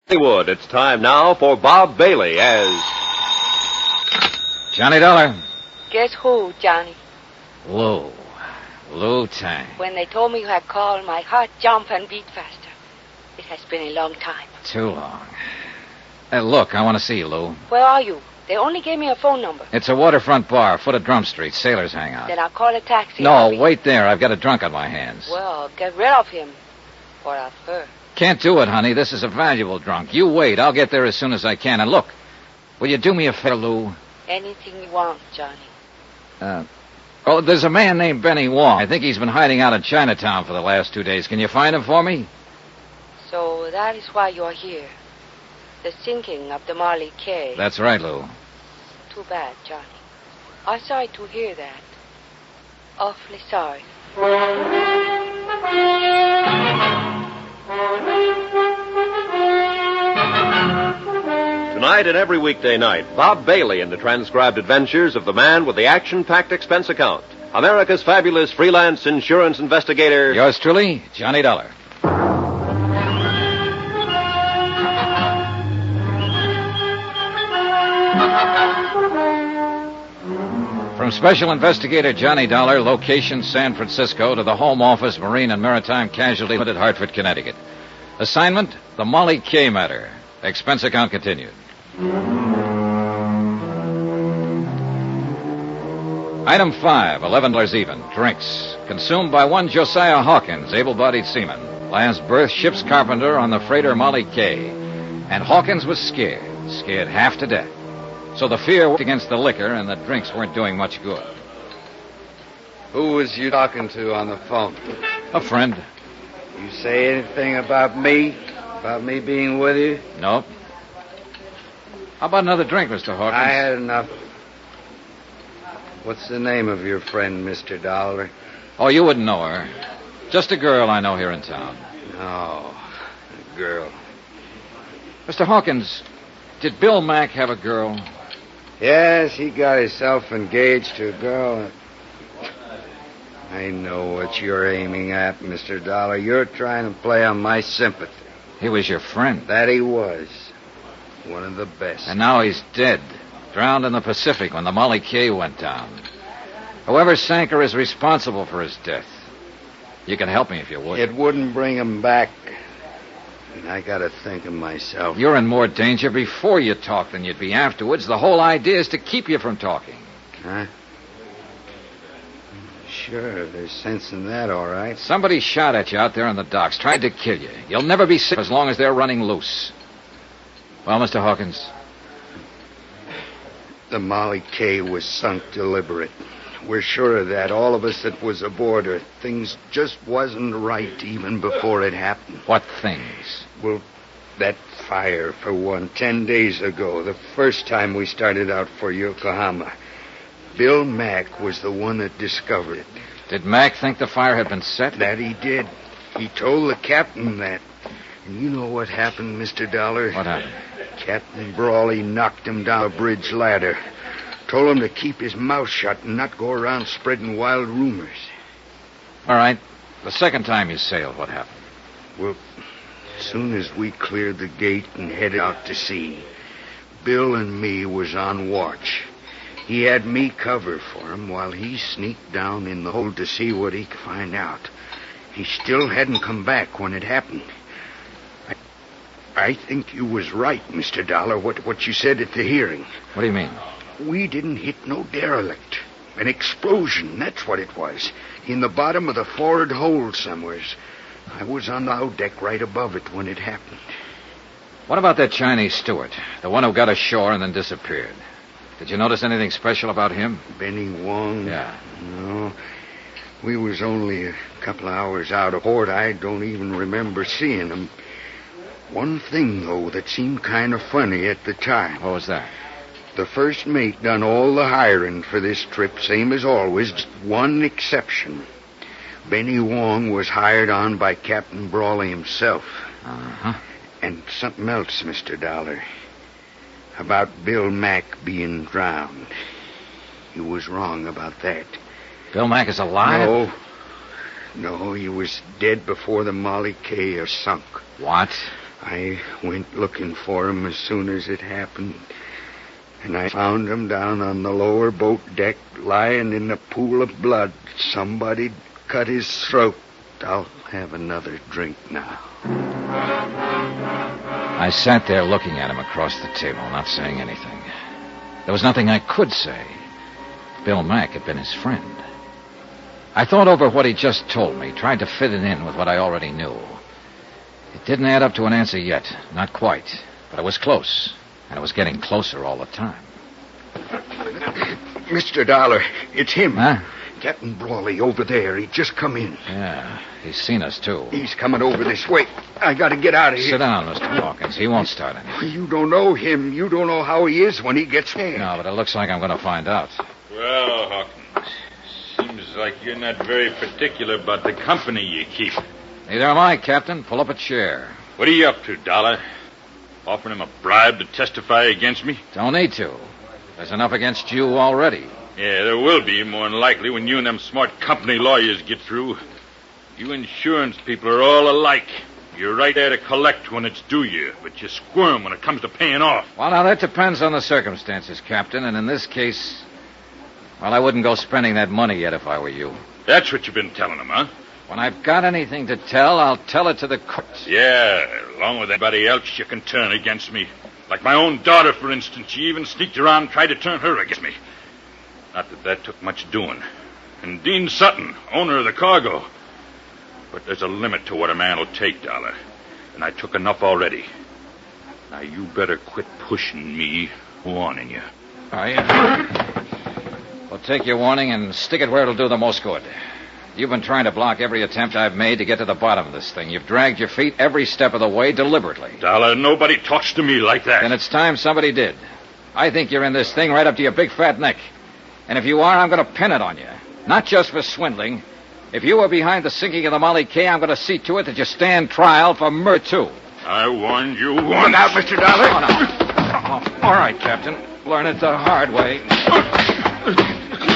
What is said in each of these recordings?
Hollywood, it's time now for Bob Bailey as... Johnny Dollar. Guess who, Johnny? Lou Tang. When they told me you had called, my heart jumped and beat faster. It has been a long time. Too long. Look, I want to see you, Lou. Where are you? They only gave me a phone number. It's a waterfront bar, foot of Drum Street. Sailors hang out. Then I'll call a taxi. No, wait there. I've got a drunk on my hands. Well, get rid of him. Or of her. Can't do it, honey. This is a valuable drunk. You wait. I'll get there as soon as I can. And look, will you do me a favor, Lou? Anything you want, Johnny. There's a man named Benny Wong. I think he's been hiding out in Chinatown for the last 2 days. Can you find him for me? So that is why you're here. The sinking of the Marley K. That's right, Lou. Too bad, Johnny. I'm sorry to hear that. Awfully sorry. Tonight and every weekday night, Bob Bailey in the transcribed adventures of the man with the action-packed expense account. America's fabulous freelance insurance investigator... Yours truly, Johnny Dollar. From Special Investigator Johnny Dollar, location San Francisco, to the Home Office, Marine and Maritime Casualty at Hartford, Connecticut. Assignment, the Molly K matter. Expense account continued. Item 5, $11 even. Drinks. Consumed by one Josiah Hawkins, able-bodied seaman. Last berth, ship's carpenter on the freighter Molly K. And Hawkins was scared half to death. So the fear worked against the liquor, and the drinks weren't doing much good. Who was you talking to on the phone? A friend. You say anything about me? About me being with you? Nope. How about another drink, Mr. Hawkins? I had enough. What's the name of your friend, Mr. Dollar? Oh, you wouldn't know her. Just a girl I know here in town. Oh, a girl. Mr. Hawkins, did Bill Mack have a girl? Yes, he got himself engaged to a girl. I know what you're aiming at, Mr. Dollar. You're trying to play on my sympathy. He was your friend. That he was. One of the best. And now he's dead. Drowned in the Pacific when the Molly K went down. Whoever sank her is responsible for his death. You can help me if you would. It wouldn't bring him back. And I gotta think of myself. You're in more danger before you talk than you'd be afterwards. The whole idea is to keep you from talking. Huh? Sure, there's sense in that, all right. Somebody shot at you out there on the docks, tried to kill you. You'll never be safe as long as they're running loose. Well, Mr. Hawkins? The Molly K was sunk deliberate. We're sure of that, all of us that was aboard her. Things just wasn't right even before it happened. What things? Well, that fire, for one, 10 days ago, the first time we started out for Yokohama. Bill Mack was the one that discovered it. Did Mack think the fire had been set? That he did. He told the captain that. And you know what happened, Mr. Dollar? What happened? Captain Brawley knocked him down a bridge ladder. Told him to keep his mouth shut and not go around spreading wild rumors. All right. The second time you sailed, what happened? Well, as soon as we cleared the gate and headed out to sea, Bill and me was on watch. He had me cover for him while he sneaked down in the hold to see what he could find out. He still hadn't come back when it happened. I think you was right, Mr. Dollar, what you said at the hearing. What do you mean? We didn't hit no derelict. An explosion, that's what it was. In the bottom of the forward hold somewheres. I was on the low deck right above it when it happened. What about that Chinese steward? The one who got ashore and then disappeared. Did you notice anything special about him? Benny Wong? Yeah. No. We was only a couple of hours out of port. I don't even remember seeing him. One thing, though, that seemed kind of funny at the time. What was that? The first mate done all the hiring for this trip, same as always, just one exception. Benny Wong was hired on by Captain Brawley himself. Uh-huh. And something else, Mr. Dollar. About Bill Mack being drowned. You was wrong about that. Bill Mack is alive? No, he was dead before the Molly K sunk. What? I went looking for him as soon as it happened, and I found him down on the lower boat deck, lying in a pool of blood. Somebody cut his throat. I'll have another drink now. I sat there looking at him across the table, not saying anything. There was nothing I could say. Bill Mack had been his friend. I thought over what he just told me, tried to fit it in with what I already knew. It didn't add up to an answer yet, not quite, but it was close, and it was getting closer all the time. Mr. Dollar, it's him. Huh? Captain Brawley over there. He just come in. Yeah, he's seen us, too. He's coming over this way. I gotta get out of here. Sit down, Mr. Hawkins. He won't start anything. You don't know him. You don't know how he is when he gets mad. No, but it looks like I'm going to find out. Well, Hawkins, seems like you're not very particular about the company you keep. Neither am I, Captain. Pull up a chair. What are you up to, Dollar? Offering him a bribe to testify against me? Don't need to. There's enough against you already. Yeah, there will be, more than likely, when you and them smart company lawyers get through. You insurance people are all alike. You're right there to collect when it's due you, but you squirm when it comes to paying off. Well, now, that depends on the circumstances, Captain, and in this case, well, I wouldn't go spending that money yet if I were you. That's what you've been telling them, huh? When I've got anything to tell, I'll tell it to the courts. Yeah, along with anybody else you can turn against me. Like my own daughter, for instance. She even sneaked around and tried to turn her against me. Not that took much doing. And Dean Sutton, owner of the cargo. But there's a limit to what a man will take, Dollar. And I took enough already. Now, you better quit pushing me, warning you. Well, take your warning and stick it where it'll do the most good. You've been trying to block every attempt I've made to get to the bottom of this thing. You've dragged your feet every step of the way deliberately. Dollar, nobody talks to me like that. Then it's time somebody did. I think you're in this thing right up to your big fat neck. And if you are, I'm going to pin it on you. Not just for swindling. If you were behind the sinking of the Molly K, I'm going to see to it that you stand trial for murder, too. I warned you once. Look out, Mr. Dollar. Oh, no. All right, Captain. Learn it the hard way.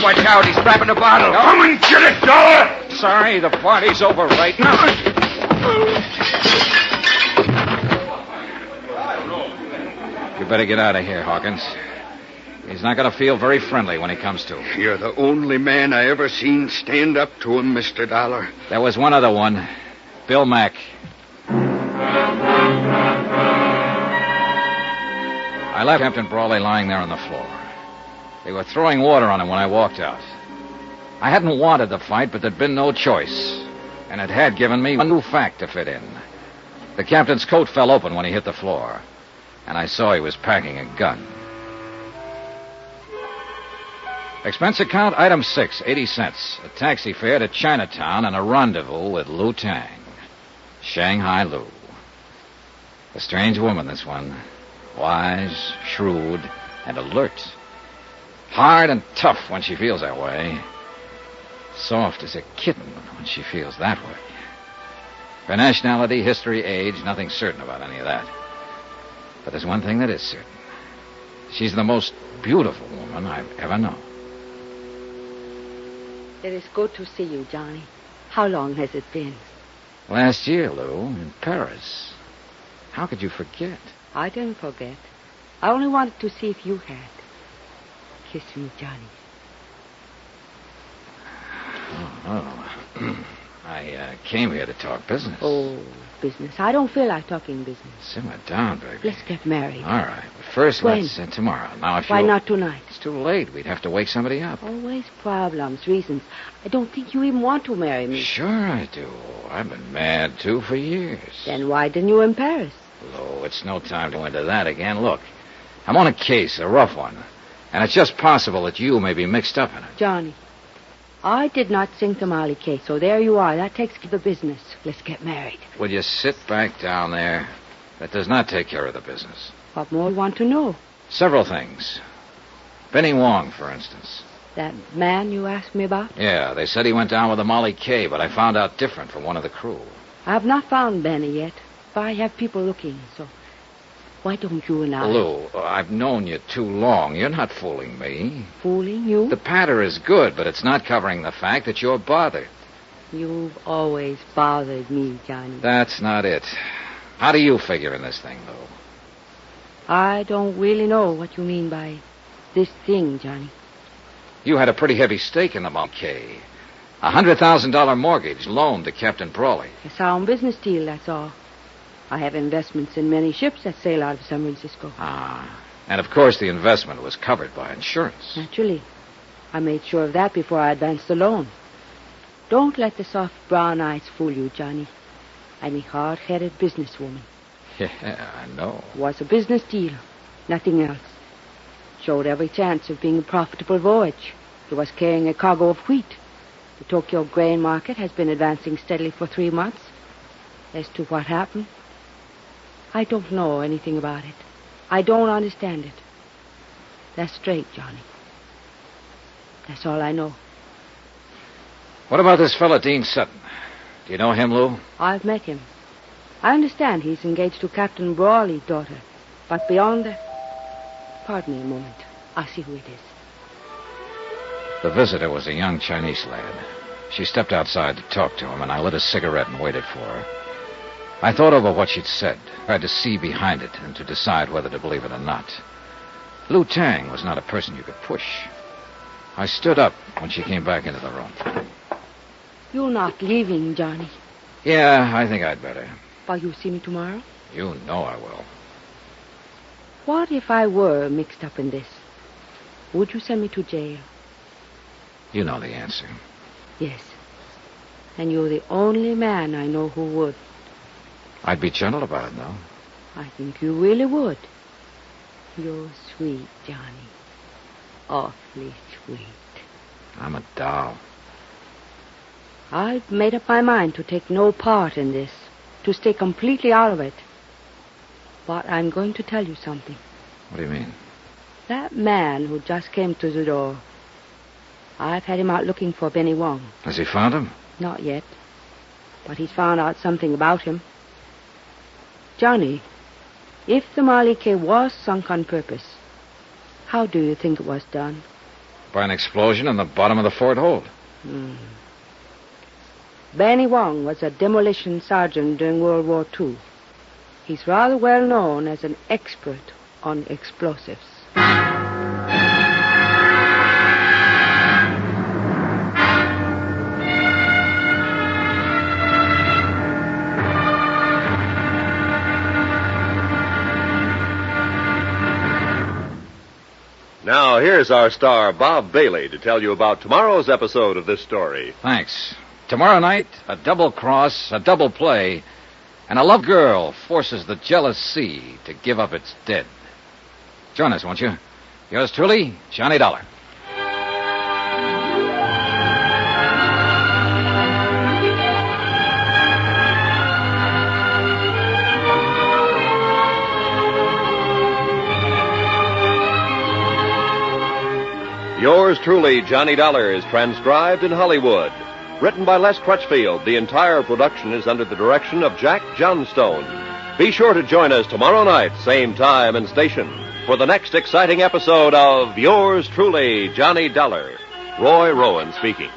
Watch out, he's grabbing a bottle. Come and get it, Dollar! Sorry, the party's over right now. You better get out of here, Hawkins. He's not going to feel very friendly when he comes to. You're the only man I ever seen stand up to him, Mr. Dollar. There was one other one. Bill Mack. I left Captain Brawley lying there on the floor. They were throwing water on him when I walked out. I hadn't wanted the fight, but there'd been no choice. And it had given me one new fact to fit in. The captain's coat fell open when he hit the floor. And I saw he was packing a gun. Expense account, item 6, 80 cents. A taxi fare to Chinatown and a rendezvous with Lou Tang. Shanghai Lou. A strange woman, this one. Wise, shrewd, and alert. Hard and tough when she feels that way. Soft as a kitten when she feels that way. Her nationality, history, age, nothing certain about any of that. But there's one thing that is certain. She's the most beautiful woman I've ever known. It is good to see you, Johnny. How long has it been? Last year, Lou, in Paris. How could you forget? I didn't forget. I only wanted to see if you had. Kiss me, Johnny. Oh. I came here to talk business. Oh, business. I don't feel like talking business. Simmer down, baby. Let's get married. All right. But first, When? let's tomorrow. Now, if Why you... not tonight? It's too late. We'd have to wake somebody up. Always problems, reasons. I don't think you even want to marry me. Sure I do. I've been mad, too, for years. Then why didn't you in Paris? Lou, it's no time to go into that again. Look, I'm on a case, a rough one. And it's just possible that you may be mixed up in it. Johnny, I did not sink the Molly K, so there you are. That takes care of the business. Let's get married. Will you sit back down there? That does not take care of the business. What more do you want to know? Several things. Benny Wong, for instance. That man you asked me about? Yeah, they said he went down with the Molly K, but I found out different from one of the crew. I have not found Benny yet, but I have people looking, so why don't you and I... Lou, I've known you too long. You're not fooling me. Fooling you? The patter is good, but it's not covering the fact that you're bothered. You've always bothered me, Johnny. That's not it. How do you figure in this thing, Lou? I don't really know what you mean by this thing, Johnny. You had a pretty heavy stake in the Molly K. $100,000 mortgage loaned to Captain Brawley. A sound business deal, that's all. I have investments in many ships that sail out of San Francisco. And of course the investment was covered by insurance. Naturally. I made sure of that before I advanced the loan. Don't let the soft brown eyes fool you, Johnny. I'm a hard-headed businesswoman. Yeah, I know. It was a business deal, nothing else. Showed every chance of being a profitable voyage. It was carrying a cargo of wheat. The Tokyo grain market has been advancing steadily for 3 months. As to what happened, I don't know anything about it. I don't understand it. That's straight, Johnny. That's all I know. What about this fella, Dean Sutton? Do you know him, Lou? I've met him. I understand he's engaged to Captain Brawley's daughter. But beyond that... Pardon me a moment. I'll see who it is. The visitor was a young Chinese lad. She stepped outside to talk to him, and I lit a cigarette and waited for her. I thought over what she'd said, tried to see behind it, and to decide whether to believe it or not. Lou Tang was not a person you could push. I stood up when she came back into the room. You're not leaving, Johnny. Yeah, I think I'd better. But you'll see me tomorrow? You know I will. What if I were mixed up in this? Would you send me to jail? You know the answer. Yes. And you're the only man I know who would. I'd be gentle about it, though. I think you really would. You're sweet, Johnny. Awfully sweet. I'm a doll. I've made up my mind to take no part in this, to stay completely out of it. But I'm going to tell you something. What do you mean? That man who just came to the door, I've had him out looking for Benny Wong. Has he found him? Not yet. But he's found out something about him. Johnny, if the Molly K was sunk on purpose, how do you think it was done? By an explosion in the bottom of the Fort hold. Benny Wong was a demolition sergeant during World War II. He's rather well known as an expert on explosives. Now, here's our star, Bob Bailey, to tell you about tomorrow's episode of this story. Thanks. Tomorrow night, a double cross, a double play, and a love girl forces the jealous sea to give up its dead. Join us, won't you? Yours truly, Johnny Dollar. Yours truly, Johnny Dollar, is transcribed in Hollywood. Written by Les Crutchfield, the entire production is under the direction of Jack Johnstone. Be sure to join us tomorrow night, same time and station, for the next exciting episode of Yours truly, Johnny Dollar. Roy Rowan speaking.